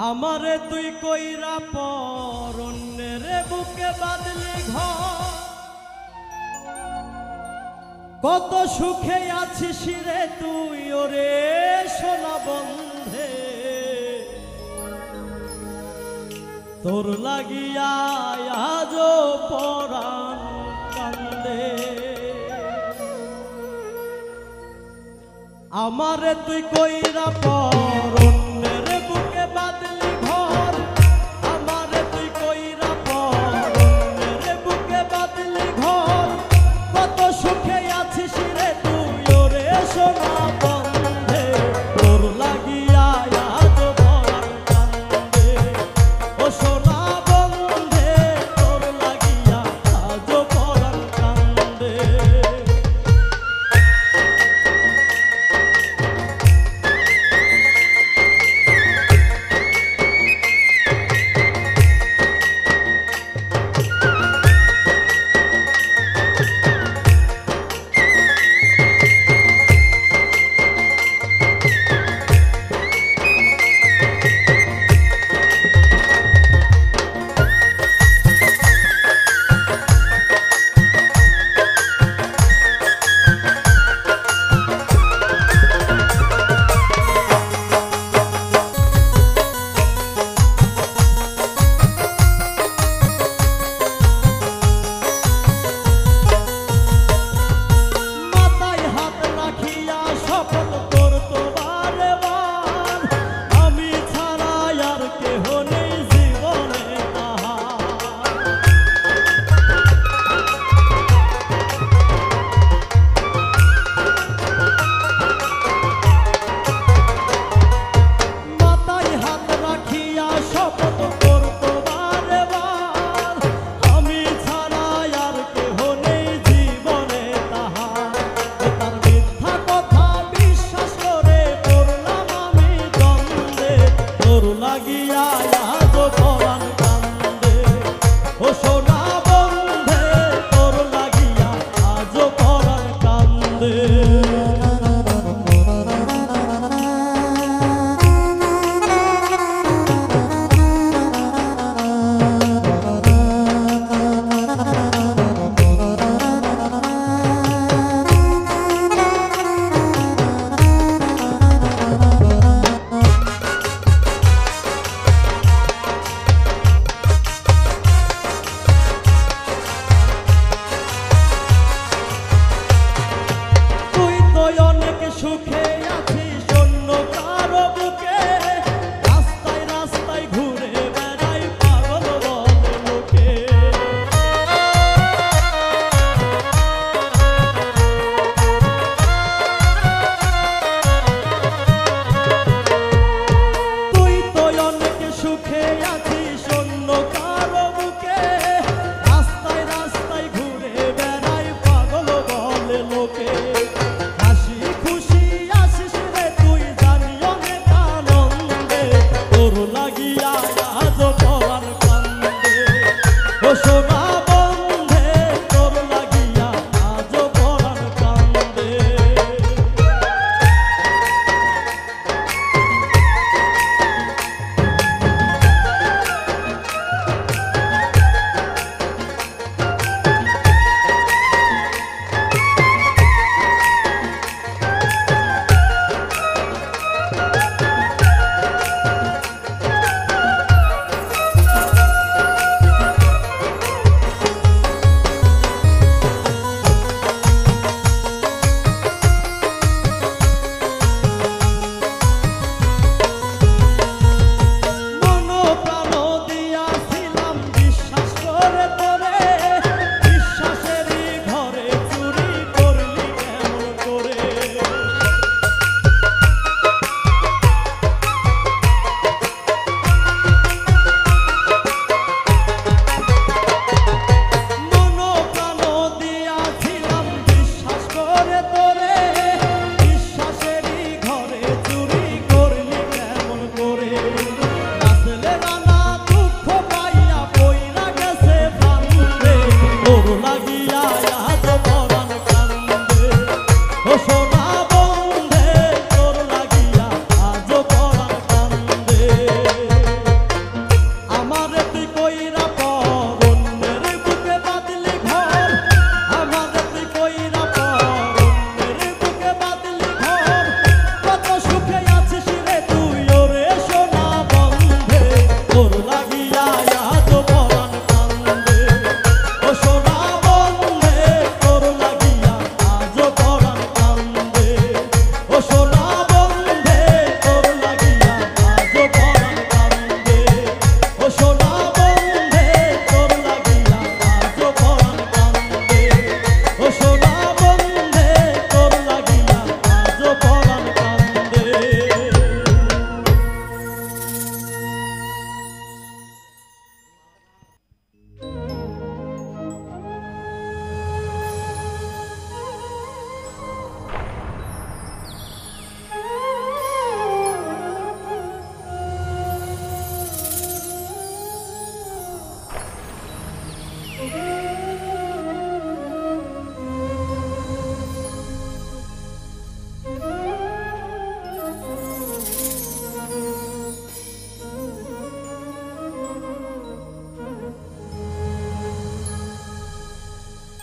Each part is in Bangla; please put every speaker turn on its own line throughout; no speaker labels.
আমারে তুই কইরা পর অন্যের বুকে বাঁধলি ঘর, কত সুখে আছিস রে তুই ওরে সোনা বন্ধে। তোর লাগিয়া আজো পরাণ কান্দে। আমারে তুই কইরা পর অন্যের বুকে বাঁধলি ঘর, আমারে তুই কইরা পর অন্যের বুকে বাঁধলি ঘর, কত সুখে আছিস রে তুই ওরে সোনা বন্ধে। তোর লাগিয়া আজ পরাণ কান্দে ও সোনা বন্ধে, তোর লাগিয়া আজ পরাণ কান্দে।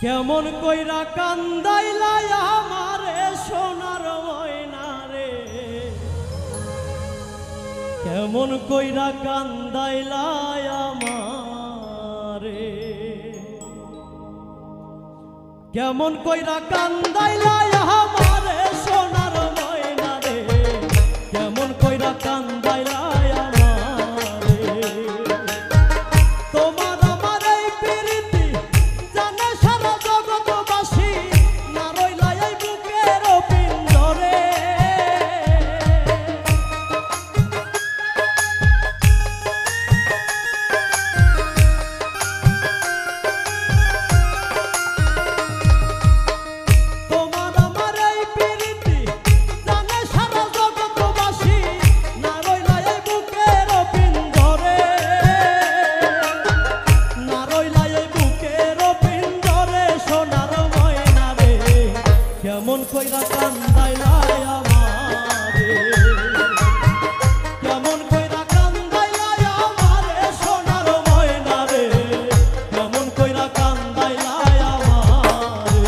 কেমন কইরা কান্দাইলাই আমারে সোনার ময়না রে, কেমন কইরা কান্দাইলাই আমারে, কেমন কইরা কান্দাইলাই আমারে সোনার ময়না রে, কেমন কইরা কান্দাইলাই আমারে। তোমার আমার এই প্রীতি জানে সারা জগৎবাসী, না রইলা এই বুকের পিঞ্জরে। তোমার আমার এই প্রীতি জানে সারা জগৎবাসী, না রইলা এই বুকের পিঞ্জরে, না রইলা এই বুকের পিঞ্জরে। সোনার ময়না রে, কেমন কইরা কান্দাইলাই আমারে, কেমন কইরা কান্দাইলাই আমারে সোনার ময়না রে, কেমন কইরা কান্দাইলাই আমারে।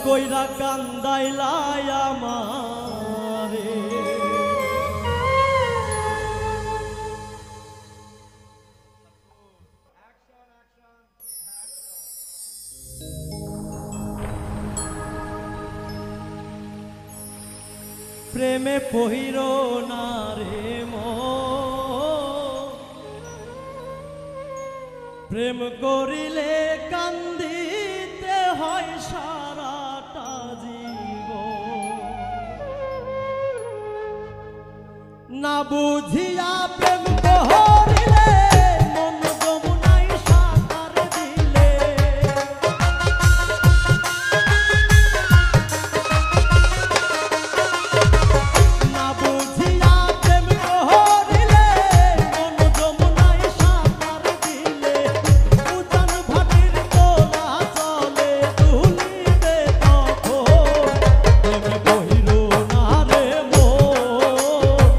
কইরা কান্দাইলাই আমারে। প্রেমে পহির না রে মন, প্রেম করিলে কান্দিতে হয় সারাটা জীবন। না বুঝিয়া প্রেম করিলে মন যমুনায় সাঁতার দিলে। না বুঝিয়া প্রেম করিলে মন যমুনায় সাঁতার দিলে। উজান ভাটির তোলা চলে দুলিবে তখন। প্রেম কহিল না রে মন,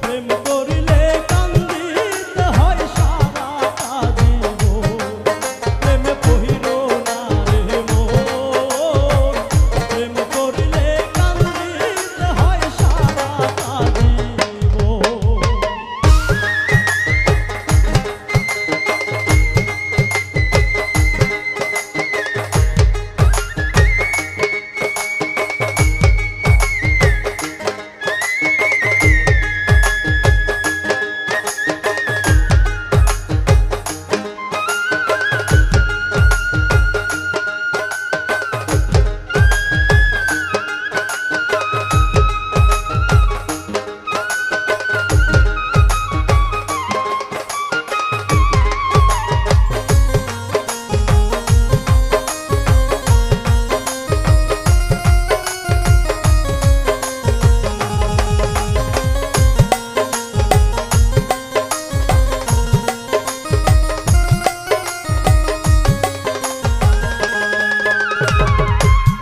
প্রেম করিলে কান্দিতে হয় সারাটা জীবন। প্রেম কহিল না রে মন, প্রেম করিলে কান্দিতে হয় সারাটা জীবন।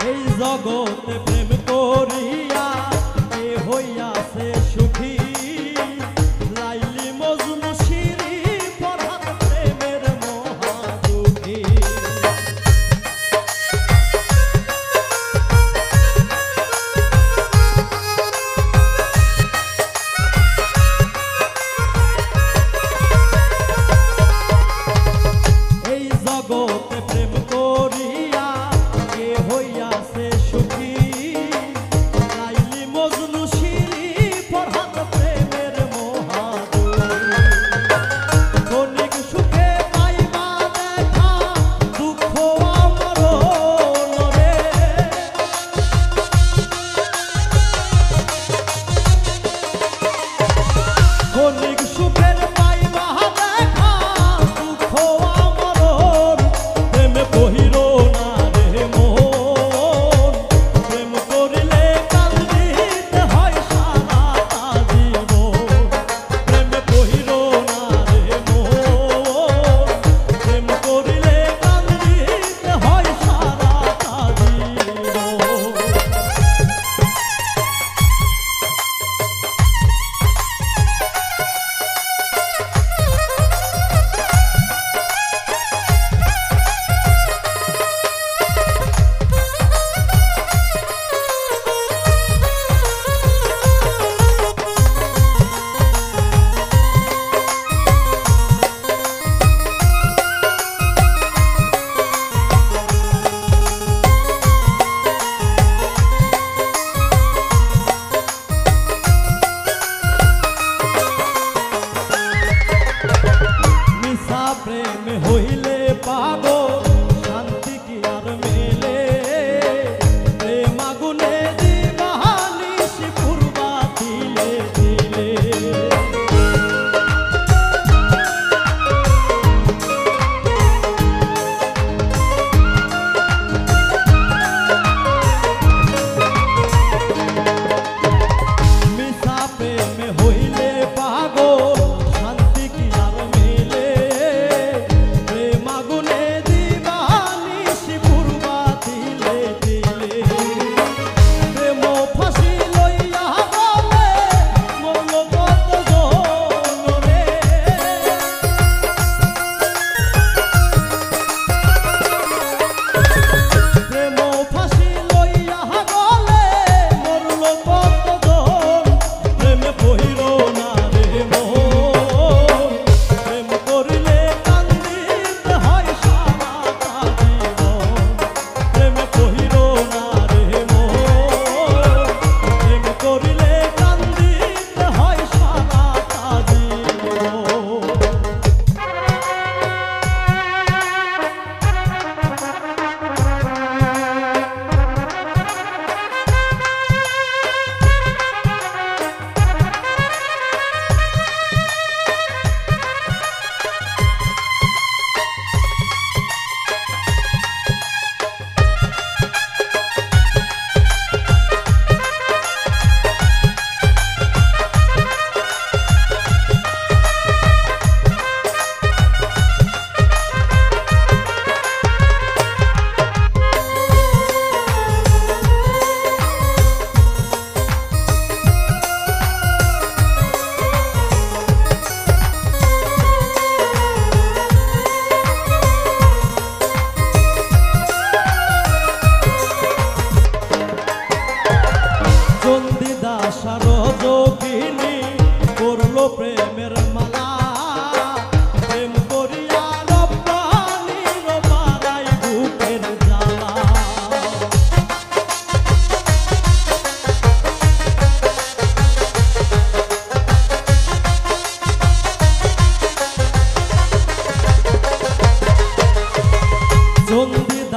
এই জগতে প্রেম করিয়া কে হইয়াছে সুখী। লাইলি মজনু শিরি পরাণ প্রেমের মহাদুখী। এই জগতে প্রেম করিয়া কে হইয়াছে সুখী। লাইলি মজনু শিরি পরাণ প্রেমের মহাদুখী। ক্ষণিক সুখে পাইবা দেখা দুঃখ আমরণ রে। ক্ষণিক সুখের পাইবা দেখা দুঃখ আমরণ। প্রেমে বহির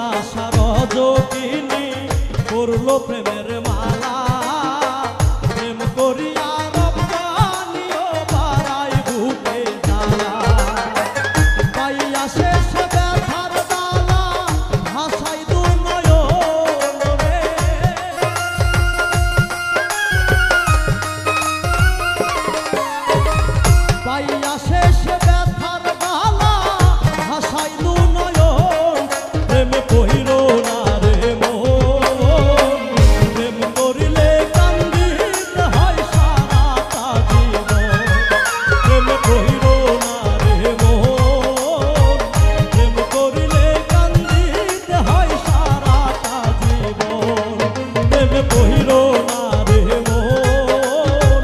আশার যোগিনী করলো প্রেমের মালা প্রেম করিয়া রপ্তানিও বাড়াই বুকে জ্বালা পাইয়া শেষ ব্যথার দালা ভাষাই দুই নয়ন রে পাইয়া শেষ ব্যথার দালা ভাষাই দুই নয়ন প্রেম কহিল না রে মন প্রেম করিলে কান্দিতে হয় সারাটা জীবন প্রেম কহিল না রে মন প্রেম করিলে কান্দিতে হয় সারাটা জীবন প্রেম কহিল না রে মন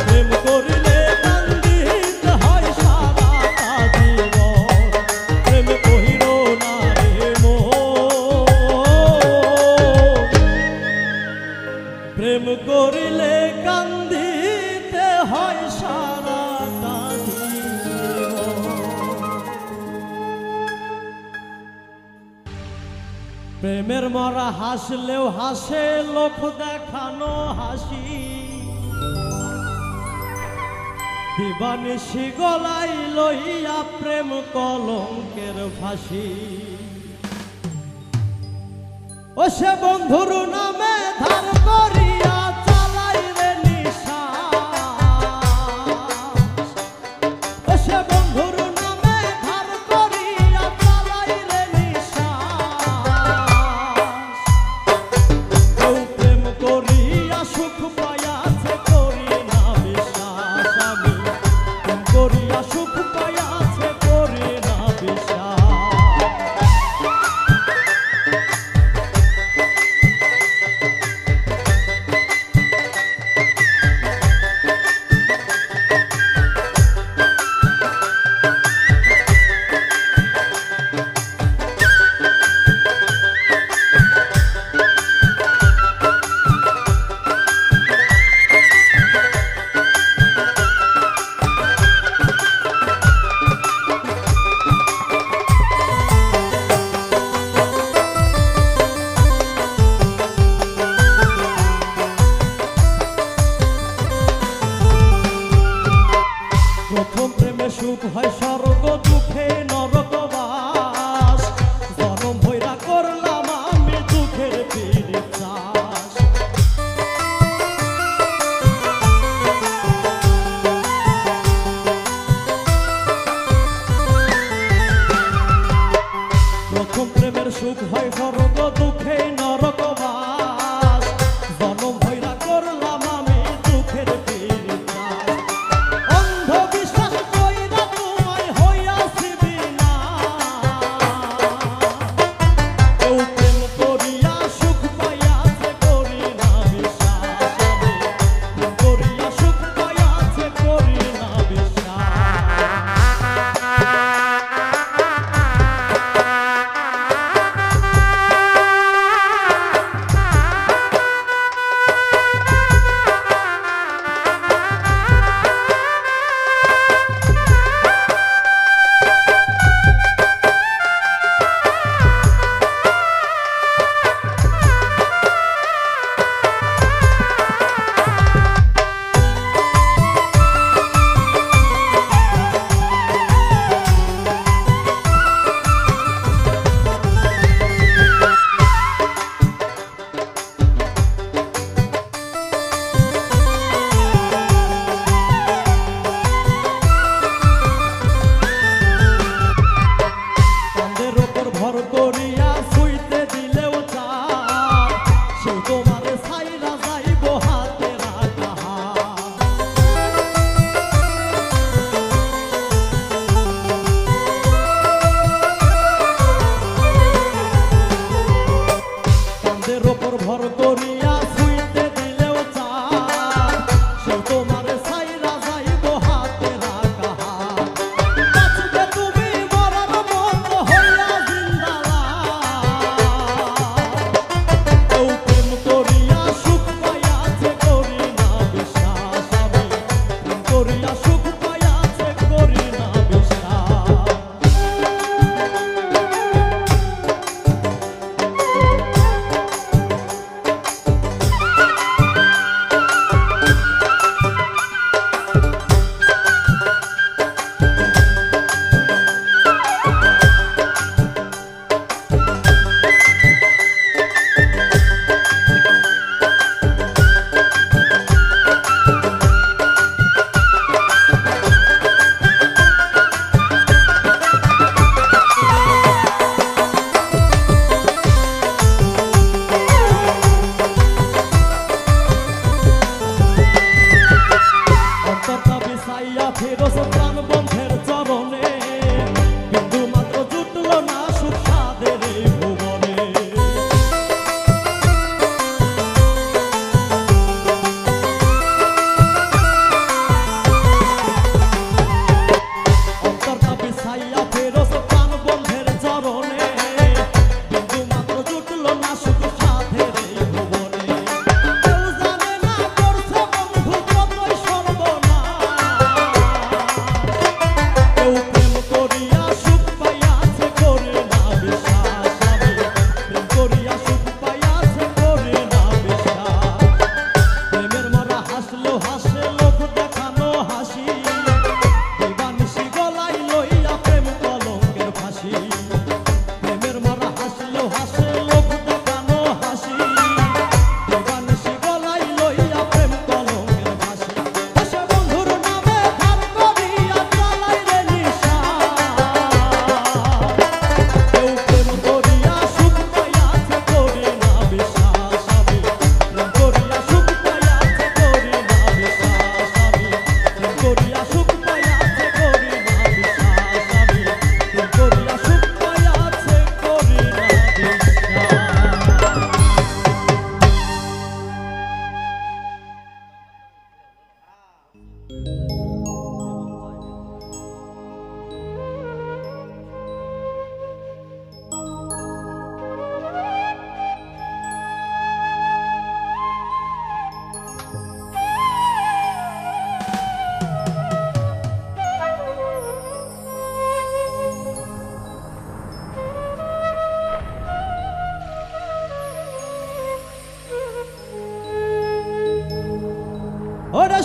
প্রেম করিলে কান্দিতে হয় সারাটা জীবন প্রেম কহিল না রে মন প্রেম করিলে কান্দিতে হয় সারাটা জীবন। প্রেমের মরা হাসলেও হাসে লোক দেখানো হাসি দিবানিশি গলাই লইয়া প্রেম কলঙ্কের ফাঁসি ও সে বন্ধুর নামে ধার করিয়া চালাই রে নিঃশ্বাস ও সে বন্ধুর নামে ধার করিয়া চালাই রে নিঃশ্বাস কেউ প্রেম করিয়া সুখ পাইয়াছে করি না বিশ্বাস আমি প্রেম করিয়া সুখ পাইয়াছে করি না বিশ্বাস প্রথম প্রেমে সুখ হয় স্বর্গ দুঃখে নরকবাস জনম ভৈরা করলাম আমি দুঃখের পীড়িত চাষ প্রথম প্রেমের সুখ হয় স্বর্গ দুঃখে নরকবাস জনম ভৈরা করলাম আমি দুঃখের পীড়িত চাষ অন্ধবিশ্বাস কইরা তোমায় হইয়াছি বিনাশ কেউ প্রেম করিয়া সুখ পাইয়াছে করি না বিশ্বাস আমি প্রেম করিয়া সুখ পাইয়াছে করি না বিশ্বাস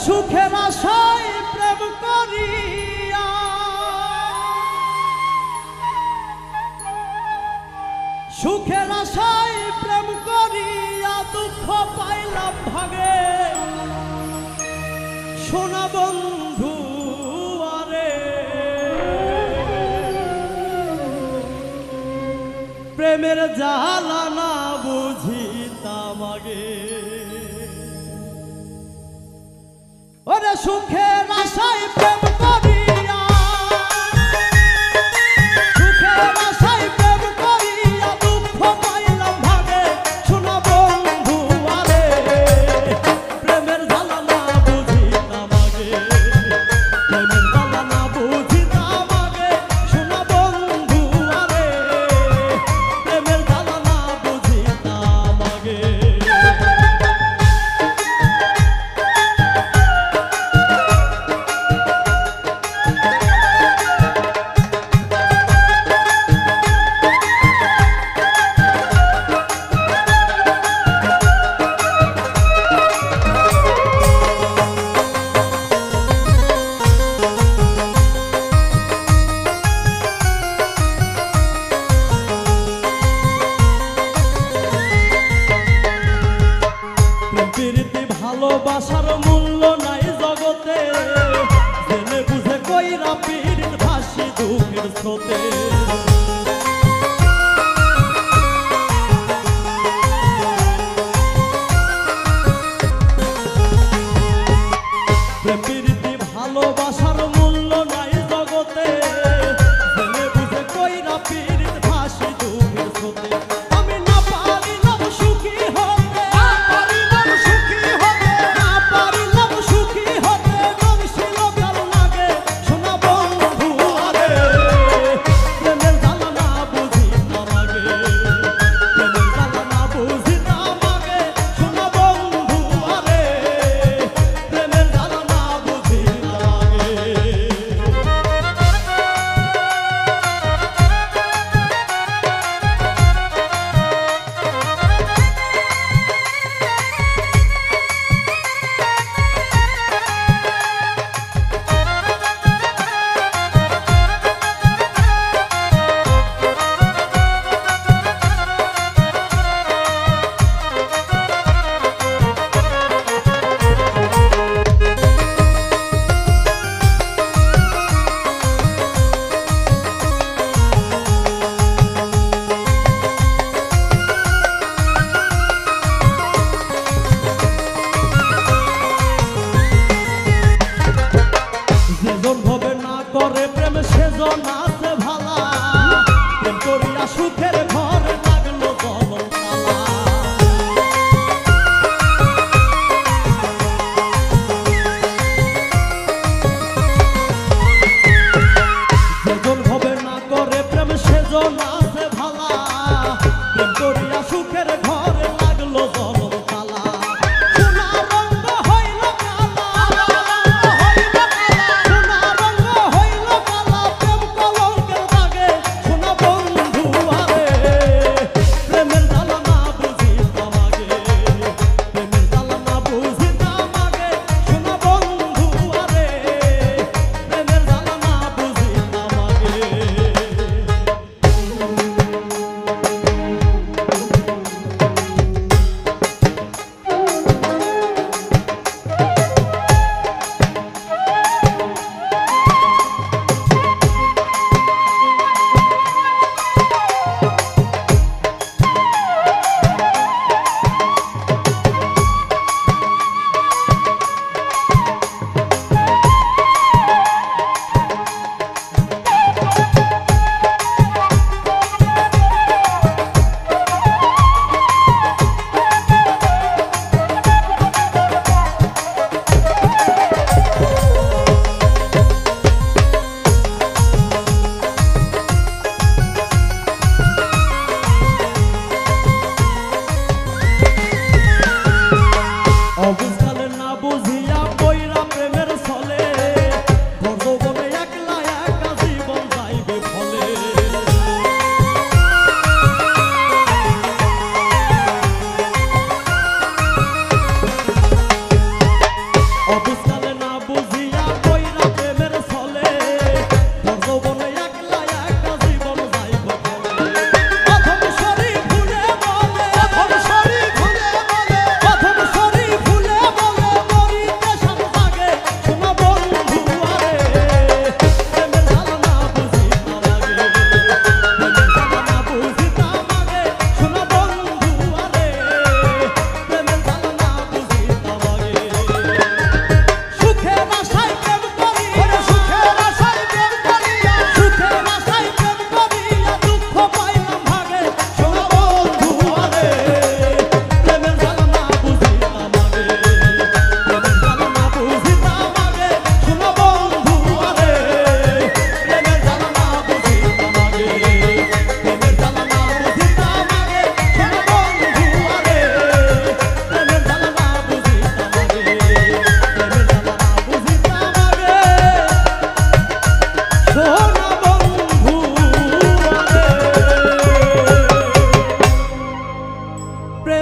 সুখের আশায় প্রেম করিয়া সুখের আশায় প্রেম করিয়া দুঃখ পাইলাম ভাগে সোনা বন্ধু আরে প্রেমের জ্বালা না বুঝিতাম আগে ওরে সুখের আশায় প্রেম করিয়া সুখের আশায় প্রেম করিয়া দুঃখ পাইলাম ভাগে সোনা বন্ধু আরে প্রেমের জ্বালা না বুঝিতাম আগে প্রেমের জ্বালা না বুঝিতাম আগে সোনা বন্ধু আরে প্রেমের জ্বালা না বুঝিতাম আগে প্রীতি ভালোবাসার মূল্য নাই জগতে জেনে বুঝে কইরা পীড়িত ভাসি দুঃখের স্রোতে প্রীতি ভালোবাসার মূল্য নাই জগতে জেনে বুঝে কইরা পীড়িত ভাসি দুঃখের স্রোতে আমি না পারিলাম সুখী হতে করে প্রেম সেজন আছে ভালা প্রেম করিয়া সুখের ঘরে লাগলো জনম তালা যেজন হবে না করে প্রেম সেজন আছে ভালা প্রেম করিয়া সুখের ঘরে লাগলো জনম তালা সোনা রঙ হইল কালা সোনা রঙ হইল কালা প্রেম কলঙ্কের দাগে সোনা বন্ধু আরে প্রেমের জ্বালা না বুঝিতাম আগে প্রেমের জ্বালা না বুঝিতাম আগে সোনা বন্ধু আরে প্রেমের জ্বালা না বুঝিতাম আগে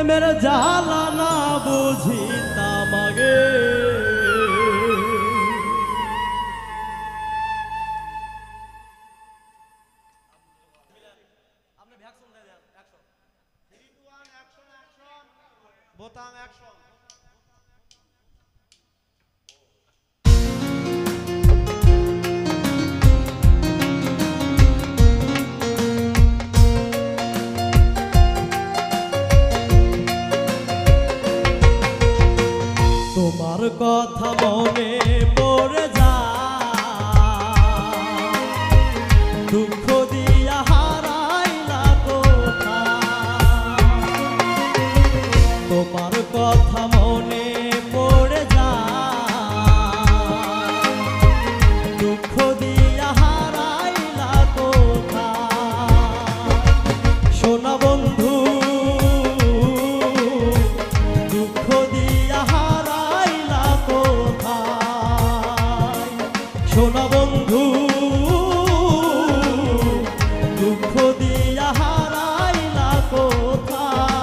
প্রেমের জ্বালা না বুঝিতাম আগে।
বোতাম অ্যাকশন।
তোমার কথা মনে পড়ে যায়, দুঃখ দিয়া হারাইলা কোথায়। তোমার কথা মনে পড়ে যায়, দুঃখ দিয়া হারাইলা কোথায়। সোনা বন্ধু দুঃখ দিয়া হারাইলা কোথায়। সোনা বন্ধু দুঃখ দিয়া হারাইলা কোথায়।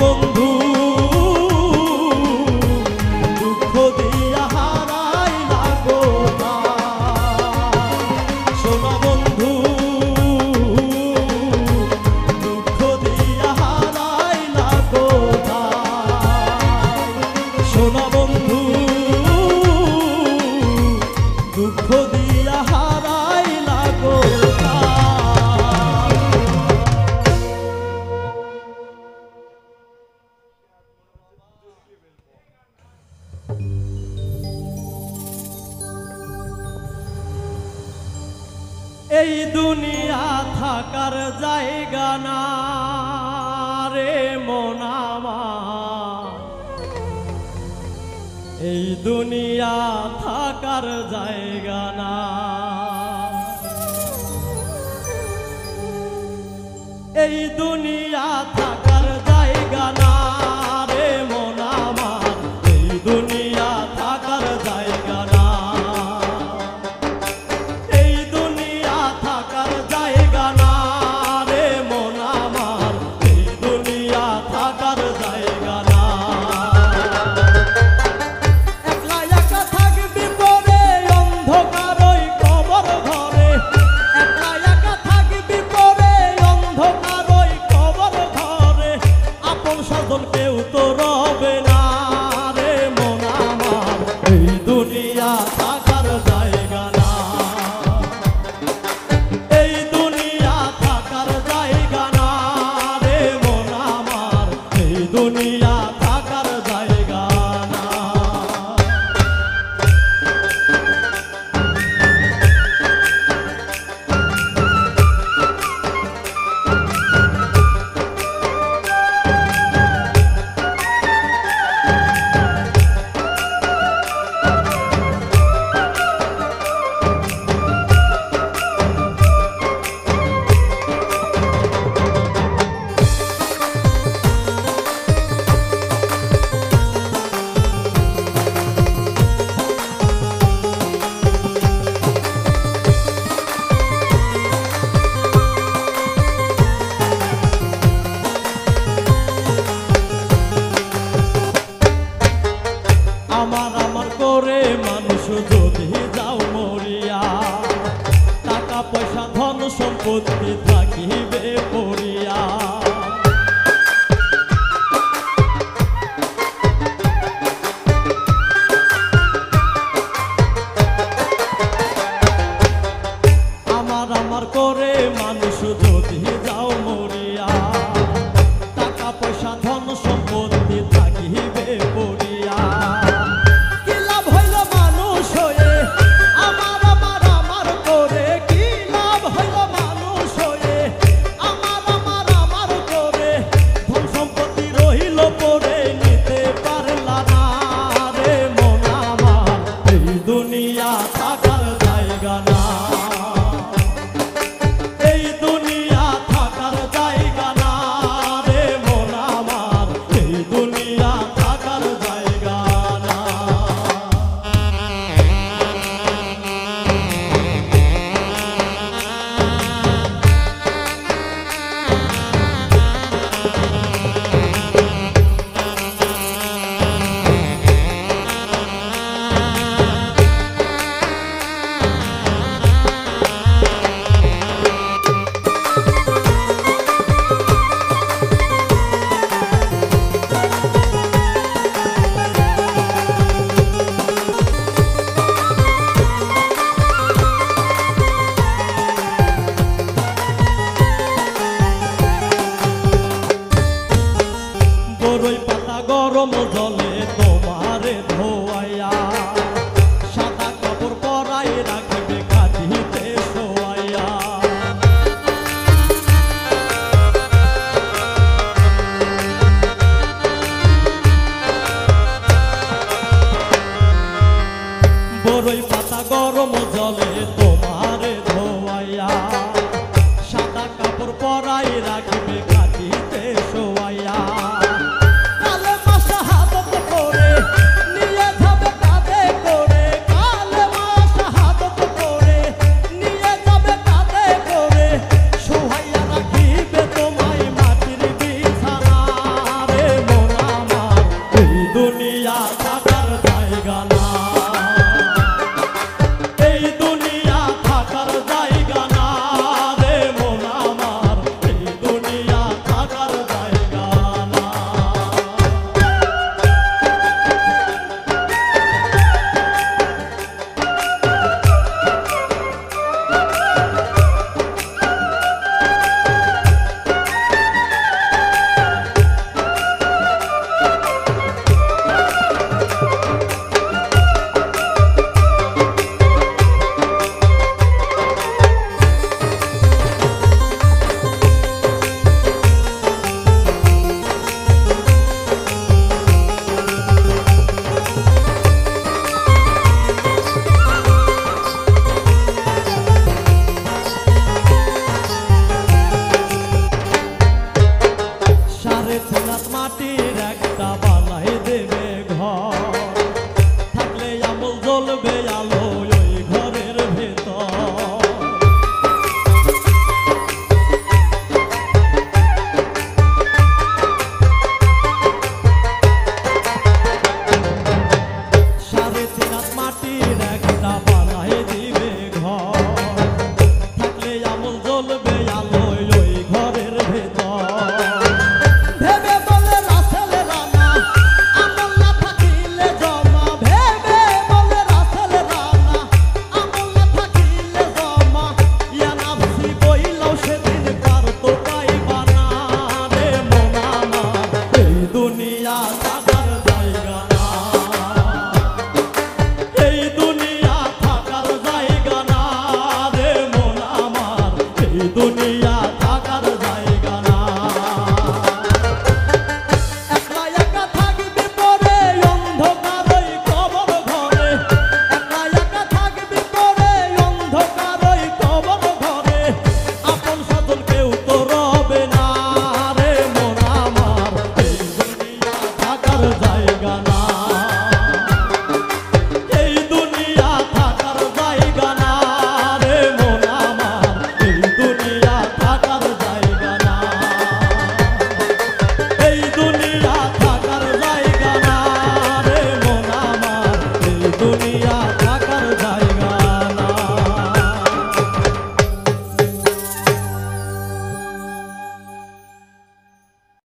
বন্ধু দুঃখ দিয়া হারাইলা কোথায় শোনো বন্ধু দুঃখ দিয়া হারাইলা কোথায় শোনো বন্ধু দুঃখ দিয়া হারাইলা কোথায় এই দুনিয়া থাকার জায়গা না রে মন আমার এই দুনিয়া থাকার জায়গা না এই দুনিয়া থাকার জায়গা না রে মন আমার এই দুনিয়া থাকার জায়গা না এই দুনিয়া থাকার জায়গা না রে মন আমার এই দুনিয়া থাকার জায়গা না একলা একা থাকবি পরে অন্ধকার ওই কবর ঘরে একলা একা থাকবি পরে অন্ধকার ওই কবর ঘরে আপন স্বজন কেউ তো রবে না রে মন আমার এই দুনিয়া থাকার জায়গা না এই দুনিয়া থাকার জায়গা না রে মন আমার এই দুনিয়া থাকার জায়গা না আমার আমার করে মানুষ যদি যাও মরিয়া টাকা পয়সা ধন সম্পত্তি থাকিবে পড়িয়া আমার আমার করে মানুষ যদি যাও মরিয়া টাকা পয়সা ধন সম্পত্তি থাকিবে পড়িয়া কি লাভ হইল মানুষ হয়ে আমার আমার আমার করে কি লাভ হইল মানুষ হয়ে আমার আমার আমার করে ধন সম্পত্তি রহিল পড়ে নিতে পারলা না রে মন আমার এই দুনিয়া থাকার জায়গা না এই দুনিয়া থাকার জায়গা না রে মন আমার এই দুনিয়া থাকার জায়গা না বড়ই পাতা গরম জলে তোমারে ধোয়াইয়া সাদা কাপড় পরাই রাখবে কাটিতে শোয়াইয়া বড়ই পাতা গরম জলে তোমারে ধোয়াইয়া সাদা কাপড় পরাই রাখবে কাটিতে শোয়াইয়া কালে মাসা হাতত করে নিয়ে যাবে কাঁধে করে কালে মাসা হাতত করে নিয়ে যাবে কাঁধে করে শোয়াইয়া রাখিবে তোমায় মাটির বিছানা রে মাটি